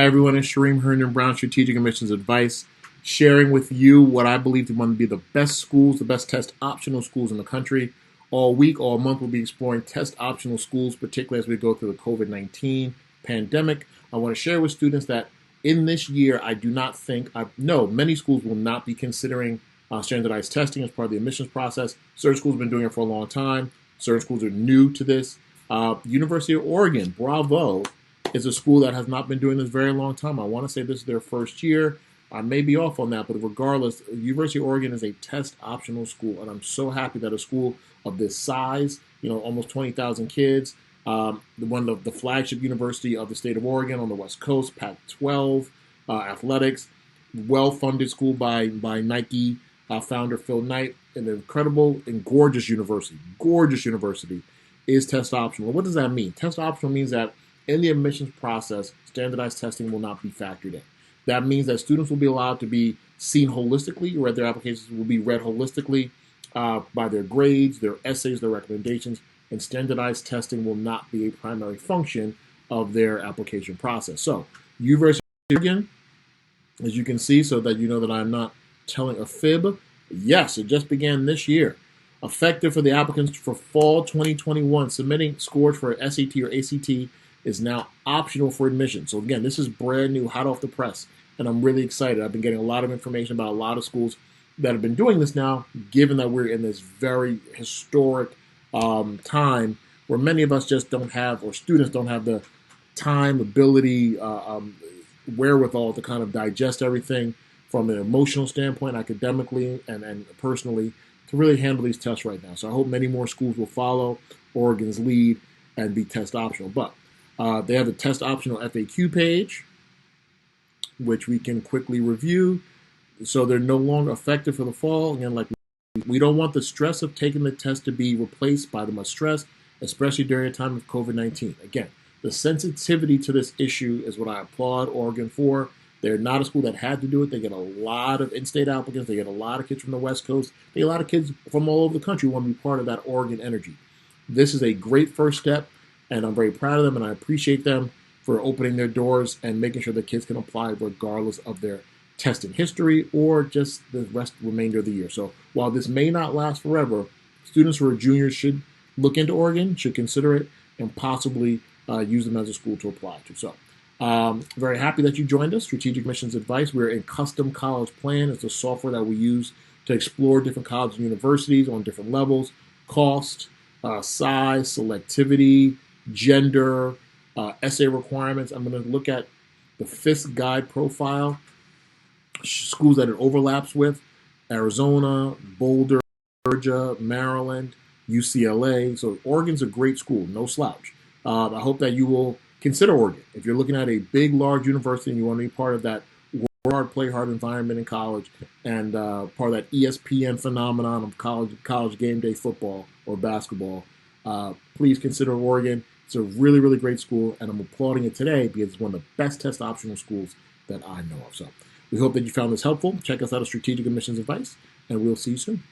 Hi, everyone. It's Shereem Herndon-Brown, Strategic Admissions Advice, sharing with you what I believe to want to be the best schools, the best test optional schools in the country. All week, all month, we'll be exploring test optional schools, particularly as we go through the COVID-19 pandemic. I want to share with students that in this year, I do not think, no, many schools will not be considering standardized testing as part of the admissions process. Certain schools have been doing it for a long time. Certain schools are new to this. University of Oregon, bravo, is a school that has not been doing this very long time. I want to say this is their first year. I may be off on that, but regardless, University of Oregon is a test optional school, and I'm so happy that a school of this size, almost 20,000 kids, one of the flagship university of the state of Oregon on the West Coast, Pac-12 athletics, well-funded school by Nike founder Phil Knight, an incredible and gorgeous university is test optional. What does that mean? Test optional means that in the admissions process, standardized testing will not be factored in. That means that students will be allowed to be seen holistically, or their applications will be read holistically by their grades, their essays, their recommendations, and standardized testing will not be a primary function of their application process. So, University of Oregon, as you can see, so that you know that I'm not telling a fib, yes, it just began this year. Effective for the applicants for fall 2021, submitting scores for SAT or ACT is now optional for admission. So again, this is brand new, hot off the press, and I'm really excited. I've been getting a lot of information about a lot of schools that have been doing this now, given that we're in this very historic time where many of us just don't have, or students don't have the time, ability, wherewithal to kind of digest everything from an emotional standpoint, academically, and personally, to really handle these tests right now. So I hope many more schools will follow Oregon's lead and be test optional. But they have a test optional FAQ page, which we can quickly review. So they're no longer effective for the fall. Again, like we don't want the stress of taking the test to be replaced by the much stress, especially during a time of COVID-19. Again, the sensitivity to this issue is what I applaud Oregon for. They're not a school that had to do it. They get a lot of in-state applicants. They get a lot of kids from the West Coast. They get a lot of kids from all over the country who want to be part of that Oregon energy. This is a great first step, and I'm very proud of them, and I appreciate them for opening their doors and making sure the kids can apply regardless of their testing history or just the remainder of the year. So while this may not last forever, students who are juniors should look into Oregon, should consider it, and possibly use them as a school to apply to. So very happy that you joined us. Strategic Admissions Advice. We're in Custom College Plan. It's the software that we use to explore different colleges and universities on different levels, cost, size, selectivity, gender, essay requirements. I'm going to look at the FISC guide profile, schools that it overlaps with, Arizona, Boulder, Georgia, Maryland, UCLA. So Oregon's a great school, no slouch. I hope that you will consider Oregon. If you're looking at a big, large university and you want to be part of that work hard, play hard environment in college and part of that ESPN phenomenon of college game day football or basketball, please consider Oregon. It's a really, really great school, and I'm applauding it today because it's one of the best test optional schools that I know of. So we hope that you found this helpful. Check us out at Strategic Admissions Advice, and we'll see you soon.